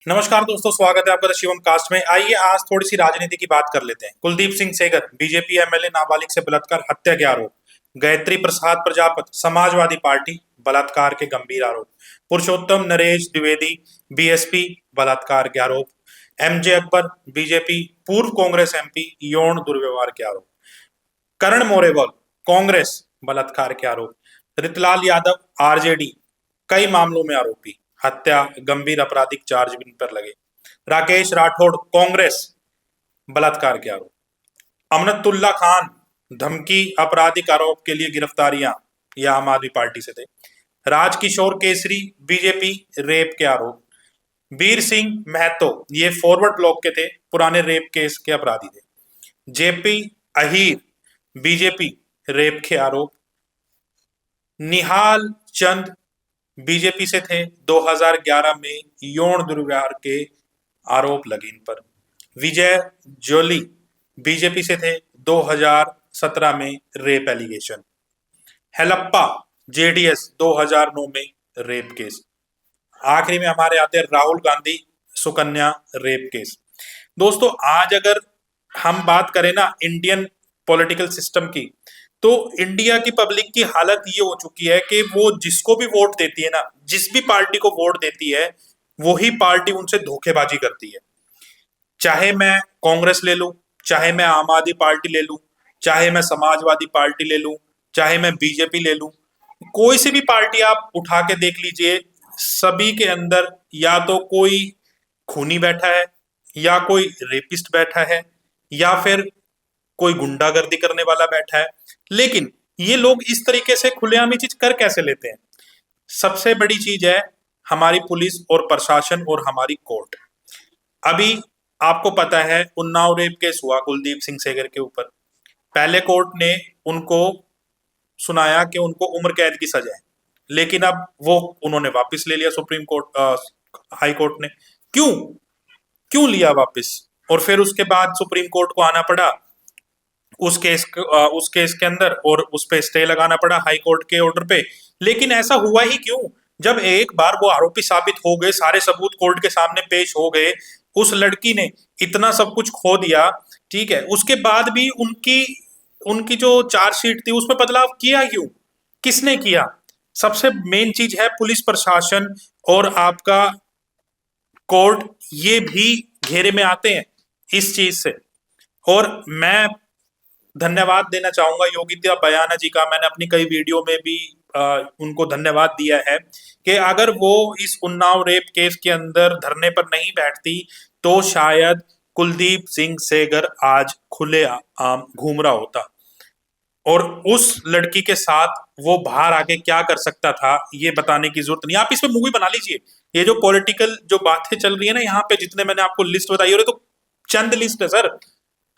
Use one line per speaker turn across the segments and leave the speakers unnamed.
नमस्कार दोस्तों, स्वागत है आपका द शिवम कास्ट में। आइए आज थोड़ी सी राजनीति की बात कर लेते हैं। कुलदीप सिंह सेंगर बीजेपी एमएलए नाबालिग से बलात्कार हत्या के आरोप। गायत्री प्रसाद प्रजापति समाजवादी पार्टी बलात्कार के गंभीर आरोप। पुरुषोत्तम नरेश द्विवेदी बीएसपी बलात्कार के आरोप। एमजे अकबर बीजेपी पूर्व कांग्रेस एमपी यौन दुर्व्यवहार के आरोप। करण मोरेवाल कांग्रेस बलात्कार के आरोप। रितलाल यादव आरजेडी कई मामलों में आरोपी, हत्या गंभीर आपराधिक चार्ज भी इन पर लगे। राकेश राठौड़ कांग्रेस बलात्कार के आरोप। अमनतुल्ला खान धमकी आपराधिक आरोप के लिए गिरफ्तारियां, यह आम आदमी पार्टी से थे। राजकिशोर केसरी बीजेपी रेप के आरोप। वीर सिंह महतो ये फॉरवर्ड ब्लॉक के थे, पुराने रेप केस के अपराधी थे। जेपी अहीर बीजेपी रेप के आरोप। निहाल चंद बीजेपी से थे, 2011 में यौन दुर्व्यवहार के आरोप लगे इन पर। विजय जोली बीजेपी से थे, 2017 में रेप एलिगेशन। हेलप्पा जेडीएस 2009 में रेप केस। आखिरी में हमारे आते हैं राहुल गांधी सुकन्या रेप केस। दोस्तों आज अगर हम बात करें ना इंडियन पॉलिटिकल सिस्टम की, तो इंडिया की पब्लिक की हालत ये हो चुकी है कि वो जिसको भी वोट देती है ना, जिस भी पार्टी को वोट देती है, वही पार्टी उनसे धोखेबाजी करती है। चाहे मैं कांग्रेस ले लूं, चाहे मैं आम आदमी पार्टी ले लूं, चाहे मैं समाजवादी पार्टी ले लूं, चाहे मैं बीजेपी ले लूं, कोई सी भी पार्टी आप उठा के देख लीजिए, सभी के अंदर या तो कोई खूनी बैठा है, या कोई रेपिस्ट बैठा है, या फिर कोई गुंडागर्दी करने वाला बैठा है। लेकिन ये लोग इस तरीके से खुलेआम ये चीज कर कैसे लेते हैं? सबसे बड़ी चीज है हमारी पुलिस और प्रशासन और हमारी कोर्ट। अभी आपको पता है उन्नाव रेप केस हुआ कुलदीप सिंह सेंगर के ऊपर। पहले कोर्ट ने उनको सुनाया कि उनको उम्र कैद की सजा है, लेकिन अब वो उन्होंने वापस ले लिया सुप्रीम कोर्ट, हाई कोर्ट ने। क्यों क्यों लिया वापस? और फिर उसके बाद सुप्रीम कोर्ट को आना पड़ा उस केस के अंदर, और उस पे स्टे लगाना पड़ा हाई कोर्ट के ऑर्डर पे। लेकिन ऐसा हुआ ही क्यों? जब एक बार वो आरोपी साबित हो गए, सारे सबूत कोर्ट के सामने पेश हो गए, उस लड़की ने इतना सब कुछ खो दिया, ठीक है, उसके बाद भी उनकी उनकी जो चार्जशीट थी उसमें बदलाव किया क्यों? किसने किया? सबसे मेन चीज है पुलिस प्रशासन और आपका कोर्ट, ये भी घेरे में आते हैं इस चीज से। और मैं धन्यवाद देना चाहूंगा योगिता बयाना जी का। मैंने अपनी कई वीडियो में भी उनको धन्यवाद दिया है कि अगर वो इस उन्नाव रेप केस के अंदर धरने पर नहीं बैठती, तो शायद कुलदीप सिंह सेंगर आज खुले आम घूम रहा होता, और उस लड़की के साथ वो बाहर आके क्या कर सकता था ये बताने की जरूरत नहीं। आप इसमें मूवी बना लीजिए। ये जो पॉलिटिकल जो बातें चल रही है ना यहाँ पे, जितने मैंने आपको लिस्ट बताई, और ये तो चंद लिस्ट है सर।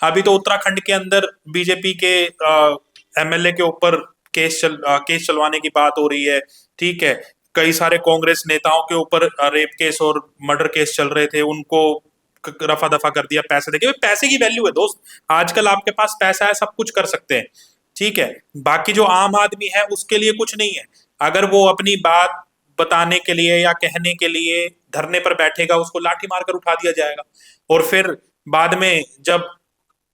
अभी तो उत्तराखंड के अंदर बीजेपी के एमएलए के ऊपर केस चलवाने की बात हो रही है, ठीक है। कई सारे कांग्रेस नेताओं के ऊपर रेप केस और मर्डर केस चल रहे थे, उनको रफा दफा कर दिया पैसे देके। पैसे की वैल्यू है दोस्त, आजकल आपके पास पैसा है, सब कुछ कर सकते हैं, ठीक है। बाकी जो आम आदमी है उसके लिए कुछ नहीं है। अगर वो अपनी बात बताने के लिए या कहने के लिए धरने पर बैठेगा, उसको लाठी मारकर उठा दिया जाएगा, और फिर बाद में जब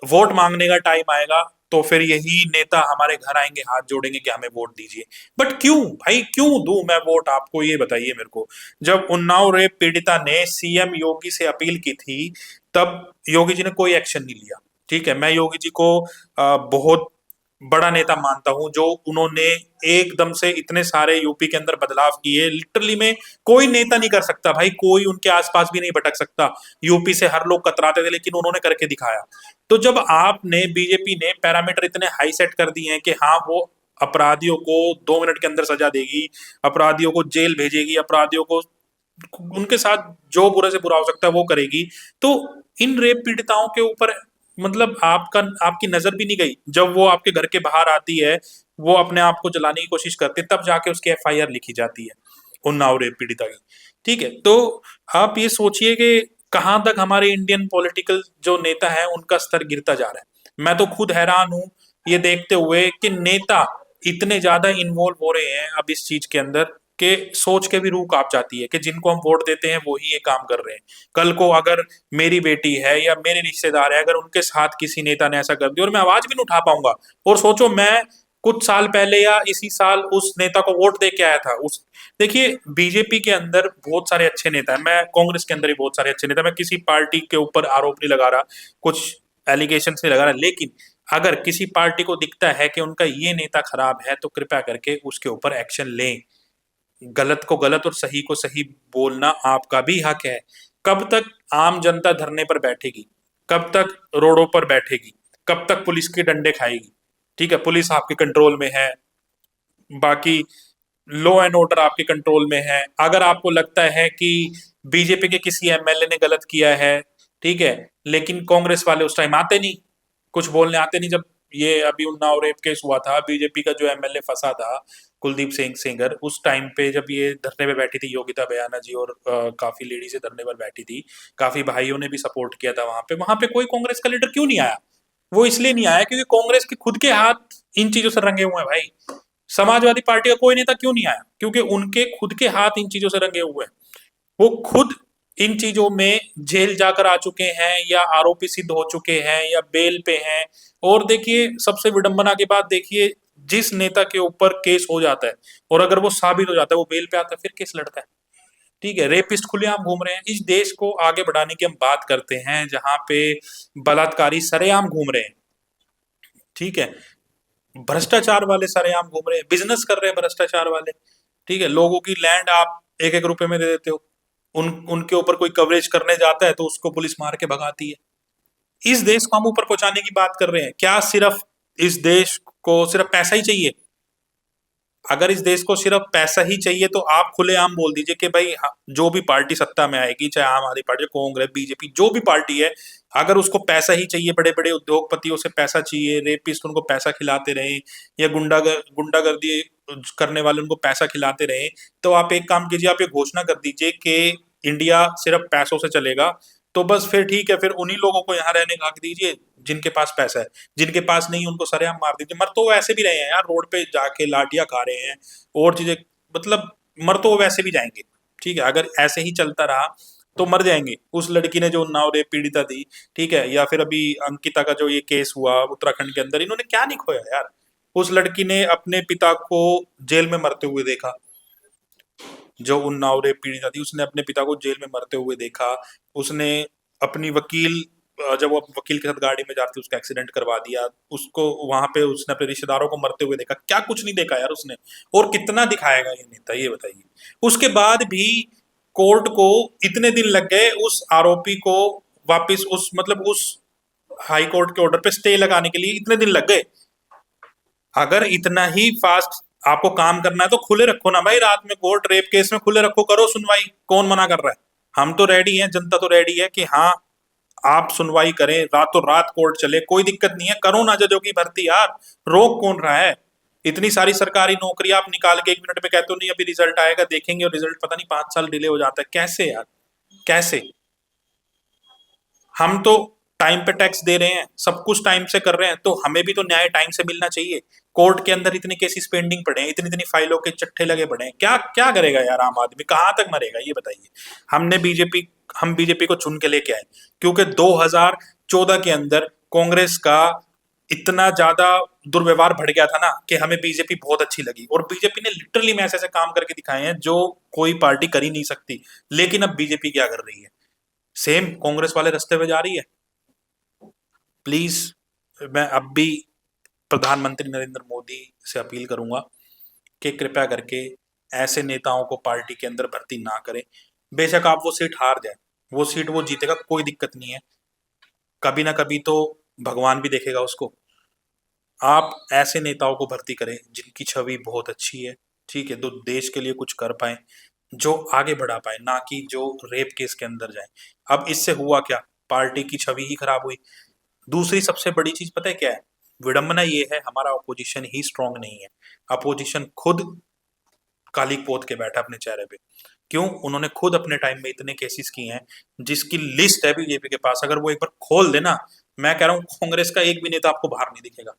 वोट मांगने का टाइम आएगा तो फिर यही नेता हमारे घर आएंगे, हाथ जोड़ेंगे कि हमें वोट दीजिए। बट क्यों भाई, क्यों दूं मैं वोट आपको, ये बताइए मेरे को। जब उन्नाव रेप पीड़िता ने सीएम योगी से अपील की थी, तब योगी जी ने कोई एक्शन नहीं लिया, ठीक है। मैं योगी जी को बहुत बड़ा नेता मानता हूं, जो उन्होंने एकदम से इतने सारे यूपी के अंदर बदलाव किए, लिटरली में कोई नेता नहीं कर सकता भाई, कोई उनके आसपास भी नहीं भटक सकता। यूपी से हर लोग कतराते थे, लेकिन उन्होंने करके दिखाया। तो जब आपने बीजेपी ने पैरामीटर इतने हाई सेट कर दिए हैं कि हाँ वो अपराधियों को 2 मिनट के अंदर सजा देगी, अपराधियों को जेल भेजेगी, अपराधियों को उनके साथ जो बुरे से बुरा हो सकता है वो करेगी, तो इन रेप पीड़िताओं के ऊपर मतलब आपकी नजर भी नहीं गई। जब वो आपके घर के बाहर आती है, वो अपने आप को जलाने की कोशिश करती है, तब जाके उसकी एफआईआर लिखी जाती है उन्नाव रेप पीड़िता की, ठीक है। तो आप ये सोचिए कि कहां तक हमारे इंडियन पॉलिटिकल जो नेता है उनका स्तर गिरता जा रहा है। मैं तो खुद हैरान हूं ये देखते हुए कि नेता इतने ज्यादा इन्वॉल्व हो रहे हैं अब इस चीज के अंदर, के सोच के भी रूह कांप जाती है कि जिनको हम वोट देते हैं वो ही ये काम कर रहे हैं। कल को अगर मेरी बेटी है या मेरे रिश्तेदार है, अगर उनके साथ किसी नेता ने ऐसा कर दिया और मैं आवाज भी नहीं उठा पाऊंगा, और सोचो मैं कुछ साल पहले या इसी साल उस नेता को वोट दे के आया था। उस देखिए, बीजेपी के अंदर बहुत सारे अच्छे नेता हैं, मैं कांग्रेस के अंदर भी बहुत सारे अच्छे नेता, मैं किसी पार्टी के ऊपर आरोप नहीं लगा रहा, कुछ एलिगेशन नहीं लगा रहा, लेकिन अगर किसी पार्टी को दिखता है कि उनका ये नेता खराब है तो कृपया करके उसके ऊपर एक्शन लें। गलत को गलत और सही को सही बोलना आपका भी हक है। कब तक आम जनता धरने पर बैठेगी, कब तक रोडों पर बैठेगी, कब तक पुलिस के डंडे खाएगी? ठीक है, पुलिस आपके कंट्रोल में है, बाकी लॉ एंड ऑर्डर आपके कंट्रोल में है। अगर आपको लगता है कि बीजेपी के किसी एमएलए ने गलत किया है, ठीक है, लेकिन कांग्रेस वाले उस टाइम आते नहीं, कुछ बोलने आते नहीं। जब ये अभी उन्नाव रेप केस हुआ था, बीजेपी का जो एमएलए फंसा था कुलदीप सिंह सेंगर, उस टाइम पे जब ये धरने पे बैठी थी योगिता बयाना जी, और काफी लेडीज धरने पर बैठी थी, काफी भाइयों ने भी सपोर्ट किया था वहां पे कोई कांग्रेस का लीडर क्यों नहीं आया? वो इसलिए नहीं आया क्योंकि कांग्रेस के खुद के हाथ इन चीजों से रंगे हुए हैं भाई। समाजवादी पार्टी का कोई नेता क्यों नहीं आया? क्योंकि उनके खुद के हाथ इन चीजों से रंगे हुए हैं। वो खुद इन चीजों में जेल जाकर आ चुके हैं, या आरोपी सिद्ध हो चुके हैं, या बेल पे हैं। और देखिए, सबसे विडंबना की बात देखिए, जिस नेता के ऊपर केस हो जाता है और अगर वो साबित हो जाता है, वो बेल पे आता है, फिर केस लड़ता है। ठीक है, रेपिस्ट खुलेआम घूम रहे हैं। इस देश को आगे बढ़ाने की हम बात करते हैं जहां पे बलात्कारी सरेआम घूम रहे हैं, ठीक है, भ्रष्टाचार वाले सरेआम घूम रहे हैं, बिजनेस कर रहे हैं भ्रष्टाचार वाले, ठीक है, लोगों की लैंड आप एक एक रुपए में दे देते हो, उनके ऊपर कोई कवरेज करने जाता है तो उसको पुलिस मार के भगाती है। इस देश को हम ऊपर पहुंचाने की बात कर रहे हैं। क्या सिर्फ इस देश को सिर्फ पैसा ही चाहिए? अगर इस देश को सिर्फ पैसा ही चाहिए तो आप खुलेआम बोल दीजिए कि भाई जो भी पार्टी सत्ता में आएगी, चाहे आम आदमी पार्टी, कांग्रेस, बीजेपी, जो भी पार्टी है, अगर उसको पैसा ही चाहिए, बड़े बड़े उद्योगपतियों से पैसा चाहिए, रेपिस्ट उनको पैसा खिलाते रहे, या गुंडागर्दी करने वाले उनको पैसा खिलाते रहे, तो आप एक काम कीजिए, आप ये घोषणा कर दीजिए कि इंडिया सिर्फ पैसों से चलेगा। तो बस फिर ठीक है, फिर उन्हीं लोगों को यहाँ रहने का हक दीजिए जिनके पास पैसा है, जिनके पास नहीं उनको सरेआम मार दीजिए। मर तो वो ऐसे भी रहे हैं यार, रोड पे जाके लाठियां खा रहे हैं और चीजें, मतलब मर तो वो वैसे भी जाएंगे। ठीक है, अगर ऐसे ही चलता रहा तो मर जाएंगे। उस लड़की ने जो उन्नाव रेप पीड़िता थी, ठीक है, या फिर अभी अंकिता का जो ये केस हुआ उत्तराखंड के अंदर, इन्होंने क्या नहीं खोया यार। उस लड़की ने अपने पिता को जेल में मरते हुए देखा, जो उन्नाव रेप पीड़िता थी, उसने अपने पिता को जेल में मरते हुए देखा। उसने अपनी वकील, जब वो वकील के साथ गाड़ी में जाती, उसका एक्सीडेंट करवा दिया, उसको वहां पे उसने अपने रिश्तेदारों को मरते हुए देखा। क्या कुछ नहीं देखा यार उसने? और कितना दिखाएगा ये नेता, ये बताइए। उसके बाद भी कोर्ट को इतने दिन लग गए उस आरोपी को वापस उस, मतलब उस हाई कोर्ट के ऑर्डर पे स्टे लगाने के लिए इतने दिन लग गए। अगर इतना ही फास्ट आपको काम करना है तो खुले रखो ना भाई, रात में कोर्ट, रेप केस में खुले रखो, करो सुनवाई, कौन मना कर रहा है? हम तो रेडी हैं, जनता तो रेडी है कि हाँ आप सुनवाई करें, रातों रात कोर्ट चले, कोई दिक्कत नहीं है, करो ना जजों की भर्ती यार, रोक कौन रहा है? इतनी सारी सरकारी नौकरी आप निकाल के 1 मिनट में कहते हो नहीं अभी रिजल्ट आएगा देखेंगे, और रिजल्ट पता नहीं 5 साल डिले हो जाता है। कैसे यार, कैसे? हम तो टाइम पे टैक्स दे रहे हैं, सब कुछ टाइम से कर रहे हैं, तो हमें भी तो न्याय टाइम से मिलना चाहिए। कोर्ट के अंदर इतने केसेस पेंडिंग पड़े हैं, इतनी इतनी फाइलों के चट्टे लगे पड़े हैं, क्या क्या करेगा यार आम आदमी, कहां तक मरेगा ये बताइए। हम बीजेपी को चुन के लेके आए क्योंकि 2014 के अंदर कांग्रेस का इतना ज्यादा दुर्व्यवहार बढ़ गया था ना कि हमें बीजेपी बहुत अच्छी लगी, और बीजेपी ने लिटरली में ऐसे ऐसे काम करके दिखाए हैं जो कोई पार्टी कर ही नहीं सकती। लेकिन अब बीजेपी क्या कर रही है? सेम कांग्रेस वाले रास्ते पे जा रही है। प्लीज, मैं अब भी प्रधानमंत्री नरेंद्र मोदी से अपील करूंगा कि कृपया करके ऐसे नेताओं को पार्टी के अंदर भर्ती ना करें। बेशक आप वो सीट हार जाए, वो सीट वो जीतेगा, कोई दिक्कत नहीं है, कभी ना कभी तो भगवान भी देखेगा उसको। आप ऐसे नेताओं को भर्ती करें जिनकी छवि बहुत अच्छी है, ठीक है, तो देश के लिए कुछ कर पाए, जो आगे बढ़ा पाए, ना कि जो रेप केस के अंदर जाए। अब इससे हुआ क्या? पार्टी की छवि ही खराब हुई। दूसरी सबसे बड़ी चीज पता है क्या है? विडंबना ये है, हमारा अपोजिशन ही स्ट्रांग नहीं है। अपोजिशन खुद काली पोत के बैठा अपने चेहरे पे। क्यों? उन्होंने खुद अपने टाइम में इतने केसेस किए हैं जिसकी लिस्ट है बीजेपी के पास, अगर वो एक बार खोल देना, मैं कह रहा हूं कांग्रेस का एक भी नेता आपको बाहर नहीं दिखेगा।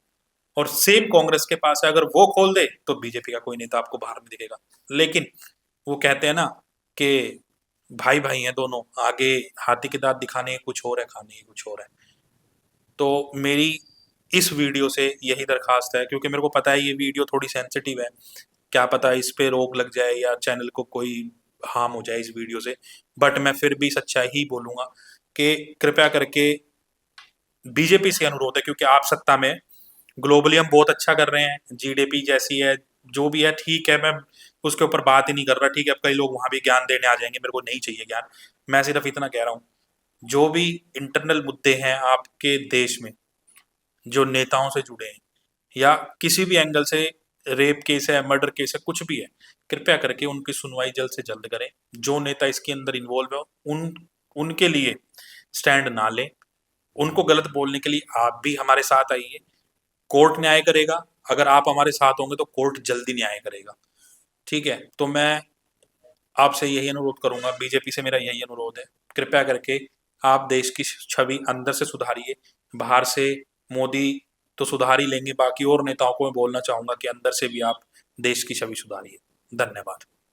और सेम कांग्रेस के पास है, अगर वो खोल दे तो बीजेपी का कोई नेता आपको बाहर में दिखेगा। लेकिन वो कहते हैं ना कि भाई भाई हैं दोनों, आगे हाथी के दांत दिखाने कुछ और है, खाने कुछ और है। तो मेरी इस वीडियो से यही दरखास्त है, क्योंकि मेरे को पता है ये वीडियो थोड़ी सेंसिटिव है, क्या पता इस पे रोक लग जाए या चैनल को कोई हार्म हो जाए इस वीडियो से, बट मैं फिर भी सच्चाई ही बोलूंगा कि कृपया करके बीजेपी से अनुरोध है, क्योंकि आप सत्ता में, ग्लोबली हम बहुत अच्छा कर रहे हैं, जीडीपी जैसी है, जो भी है ठीक है, मैं उसके ऊपर बात ही नहीं कर रहा, ठीक है, अब कई लोग वहां भी ज्ञान देने आ जाएंगे, मेरे को नहीं चाहिए ज्ञान। मैं सिर्फ इतना कह रहा हूँ, जो भी इंटरनल मुद्दे हैं आपके देश में जो नेताओं से जुड़े हैं या किसी भी एंगल से, रेप केस है, मर्डर केस है, कुछ भी है, कृपया करके उनकी सुनवाई जल्द से जल्द करें। जो नेता इसके अंदर इन्वॉल्व है उनके लिए स्टैंड ना लें, उनको गलत बोलने के लिए आप भी हमारे साथ आइए, कोर्ट न्याय करेगा। अगर आप हमारे साथ होंगे तो कोर्ट जल्दी न्याय करेगा। ठीक है, तो मैं आपसे यही अनुरोध करूंगा, बीजेपी से मेरा यही अनुरोध है, कृपया करके आप देश की छवि अंदर से सुधारिए। बाहर से मोदी तो सुधार ही लेंगे, बाकी और नेताओं को मैं बोलना चाहूंगा कि अंदर से भी आप देश की छवि सुधारिए। धन्यवाद।